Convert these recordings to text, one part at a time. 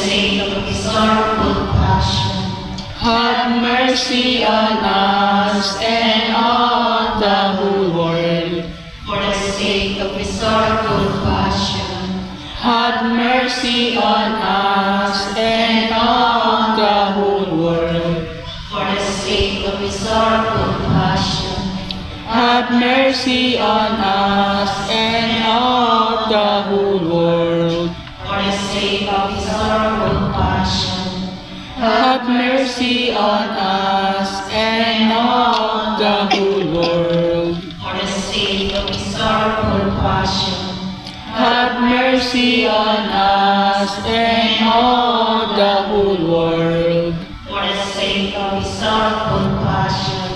sake of his sorrowful passion. Have mercy on us and on the whole world. For the sake of his sorrowful passion. Have mercy on us and on the whole world. For the sake of his sorrowful passion. Have mercy on us and on the whole world. For the sake of his sorrowful passion. Have mercy on us and on the whole world. For the sake of his sorrowful passion. Have mercy on us and on the whole world. For the sake of his sorrowful passion.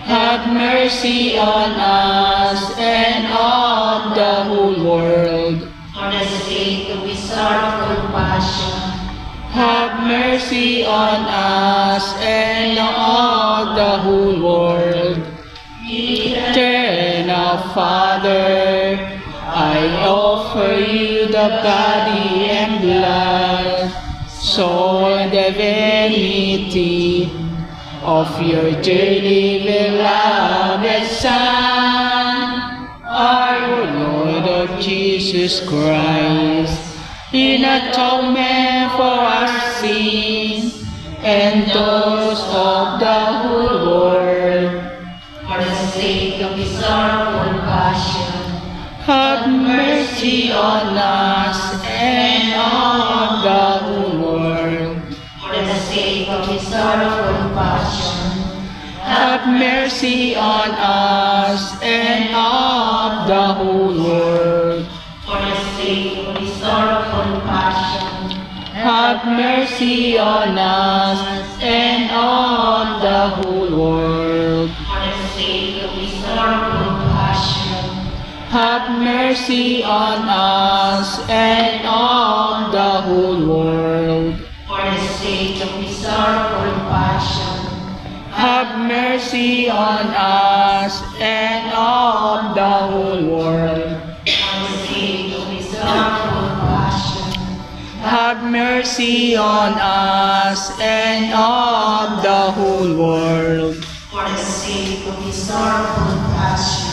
Have mercy on us and on the whole world. For the sake of his sorrowful passion. Have mercy on us and on the whole world. Eternal Father, I offer you the body and blood, soul and divinity of your dearly beloved Son, our Lord of Jesus Christ, in atonement for our sins and those of the whole world. For the sake of his sorrowful passion. Have mercy on us and on the whole world. For the sake of his sorrowful passion. Have mercy on us and on the whole world. For the sake of his sorrowful passion. Have mercy on us and on the whole world. For the sake of his sorrowful passion. Have mercy on us and on the whole world. For the sake of his sorrowful passion. Have mercy on us and on the whole world. For the sake of his sorrowful passion. Have mercy on us and on the whole world. For the sake of his sorrowful passion.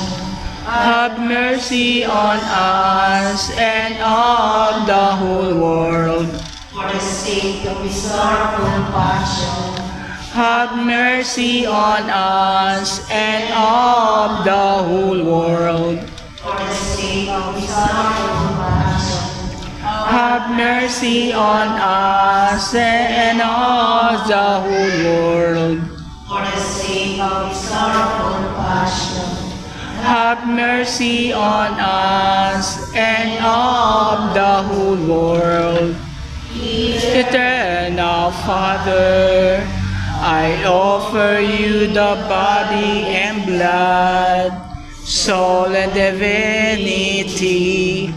Have mercy on us and on the whole world. For the sake of his sorrowful passion. Have mercy on us and on the whole world. For the sake of his sorrowful passion. Have mercy on us and on the whole world. For the sake of his sorrowful passion. Have mercy on us and on the whole world. Eternal Father, I offer you the body and blood, soul and divinity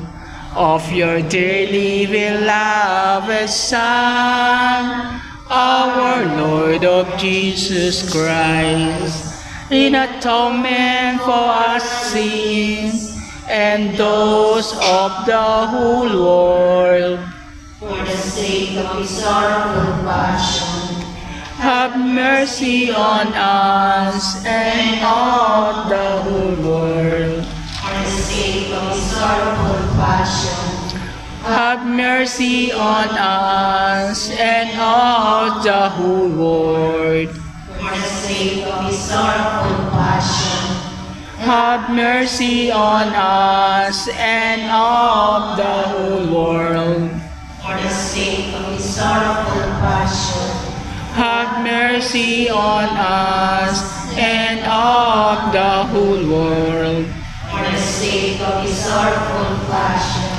of your dearly beloved Son, our Lord of Jesus Christ, in atonement for our sins and those of the whole world. For the sake of his sorrowful passion. Have mercy on us and on the whole world. For the sake of his sorrowful passion. Have mercy on us and on the whole world. For the sake of his sorrowful passion. Have mercy on us and on the whole world. For the sake of his sorrowful passion. Have mercy on us and on the whole world. For the sake of his sorrowful passion.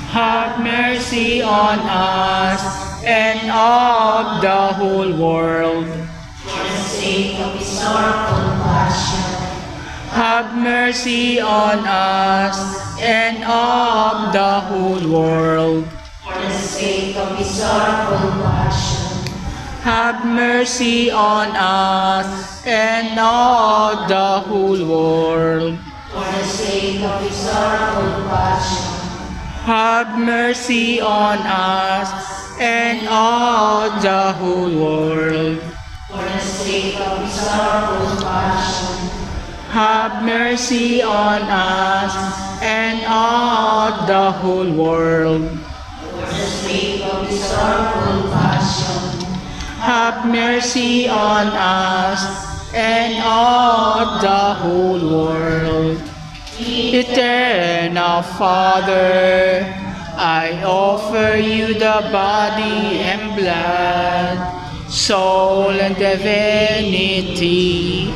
Have mercy on us and on the whole world. For the sake of his sorrowful passion. Have mercy on us and on the whole world. For the sake of his sorrowful passion. Have mercy on us and on the whole world. For the sake of his sorrowful passion. Have mercy on us and all the whole world. For the sake of his sorrowful passion, Have mercy on us and all the whole world. for the sake of his sorrowful passion, Have mercy on us and all the whole world. Eternal Father, I offer you the body and blood, soul and divinity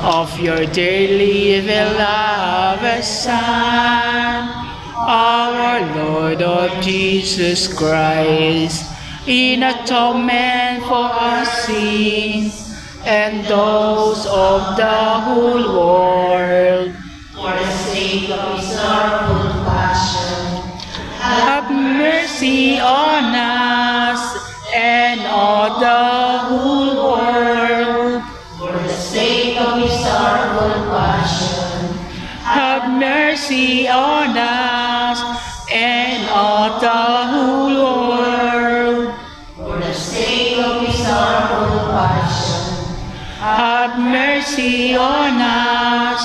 of your dearly beloved Son, our Lord of Jesus Christ, in atonement for our sins and those of the whole world. for the sake of his sorrowful passion, Have mercy on us and all the whole world. for the sake of his sorrowful passion, Have mercy on us and all the whole world. for the sake of his sorrowful passion, Have mercy on us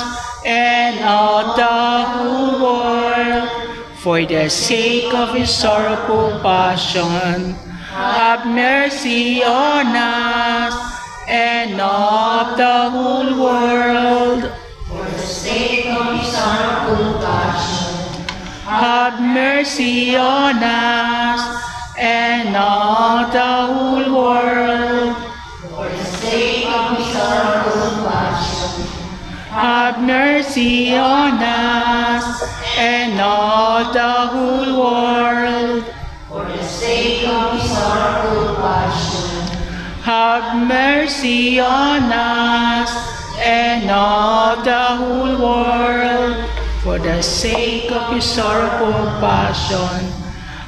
and all the whole world. For the sake of his sorrowful passion, have mercy on us and all the whole world. for the sake of his sorrowful passion, Have mercy on us and all the whole world. for the sake of his sorrowful passion, Have mercy on us and all the whole world. for the sake of his sorrowful passion, Have mercy on us and all the whole world. For the sake of his sorrowful passion,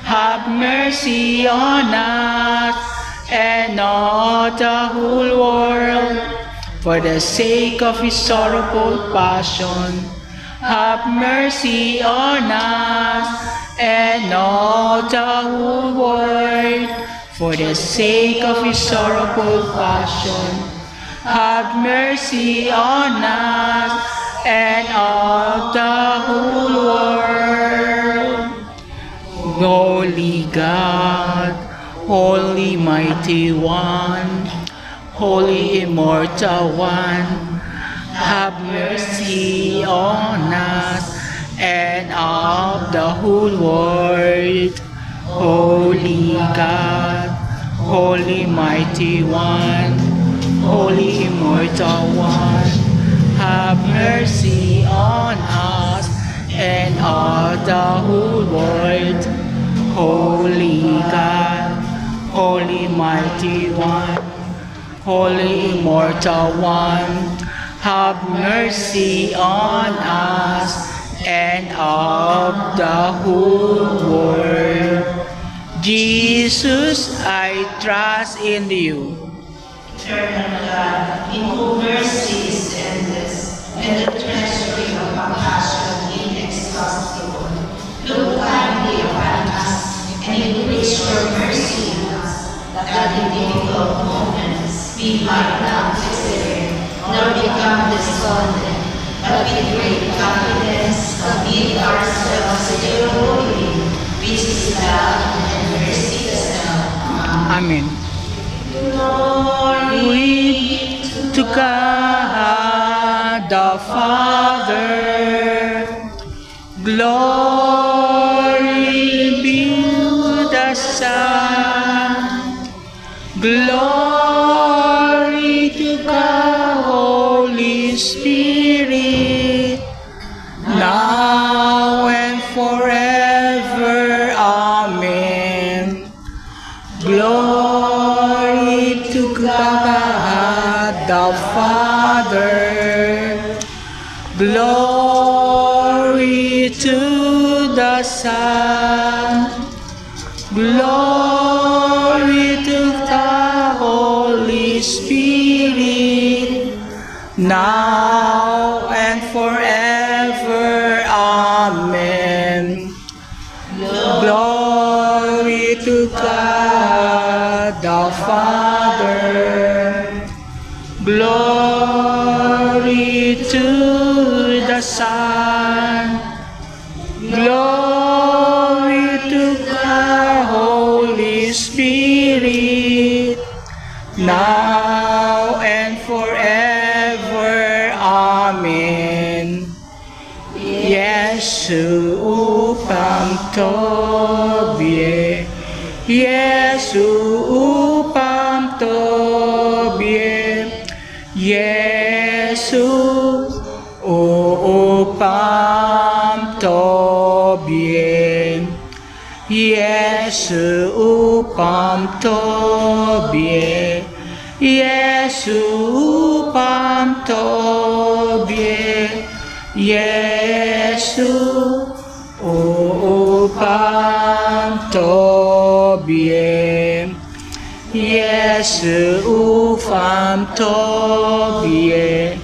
have mercy on us and all the whole world. For the sake of his sorrowful passion, have mercy on us and all the whole world. For the sake of his sorrowful passion, have mercy on us and all the whole world. Holy God, Holy Mighty One, Holy Immortal One, have mercy on us and all the whole world. Holy God, Holy Mighty One, Holy Immortal One, have mercy on us and all the whole world. Holy God, Holy Mighty One, Holy Immortal One, have mercy on us and all the whole world. Jesus, I trust in you. Eternal God, in whom mercy is endless, and the treasury of compassion inexhaustible, look kindly upon us, and increase your mercy in us, that in difficult moments we might not despair, nor become despondent, but with great confidence commit ourselves to your holy, which is love and mercy itself. Amen. Glory to God the Father. Glory be to the Son. Glory to the Holy Spirit. Now and forever. Amen. Glory to God the Father. Glory to the Son. Glory to the Holy Spirit. Now and forever. Amen. Glory to God God the Father. Glory to the Son. Glory to the Holy Spirit, now and forever. Amen. Yesu upam Tobie, Yesu upam Tobie, Yesu upam Tobie, Yesu upam Tobie, Yesu upam Tobie, Yesu upam Tobie, Yesu upam Tobie,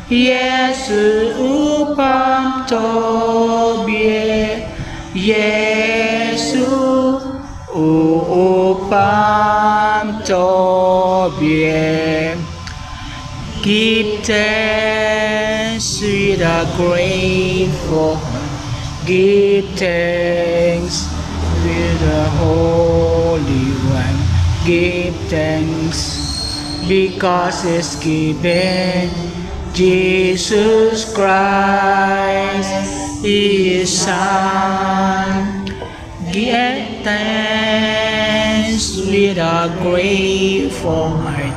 Yesu upam Tobie, Yesu upam Tobie. Give thanks with a grateful heart. Give thanks with the Holy One. Give thanks because it's given Jesus Christ, His Son. Give thanks with a grateful heart.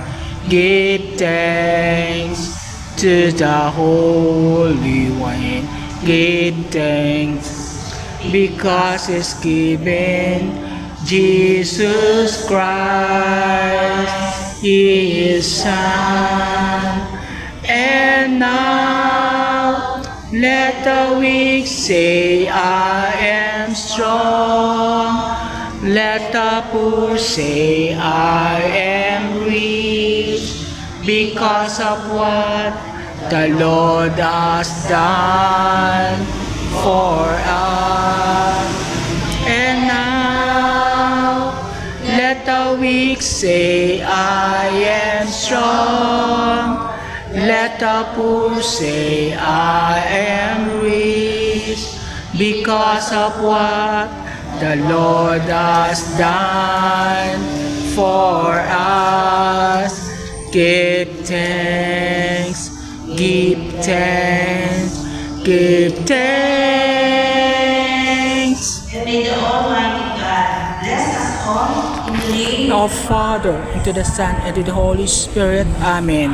Give thanks to the Holy One. Give thanks because it's given Jesus Christ, His Son. And now let the weak say, I am strong. Let the poor say, I am rich, because of what the Lord has done for us. And now let the weak say, I am strong. Let the poor say, I am rich, because of what the Lord has done for us. Give thanks, give thanks, give thanks. And may the Almighty God bless us all in the name of Father, and to the Son, and to the Holy Spirit. Amen.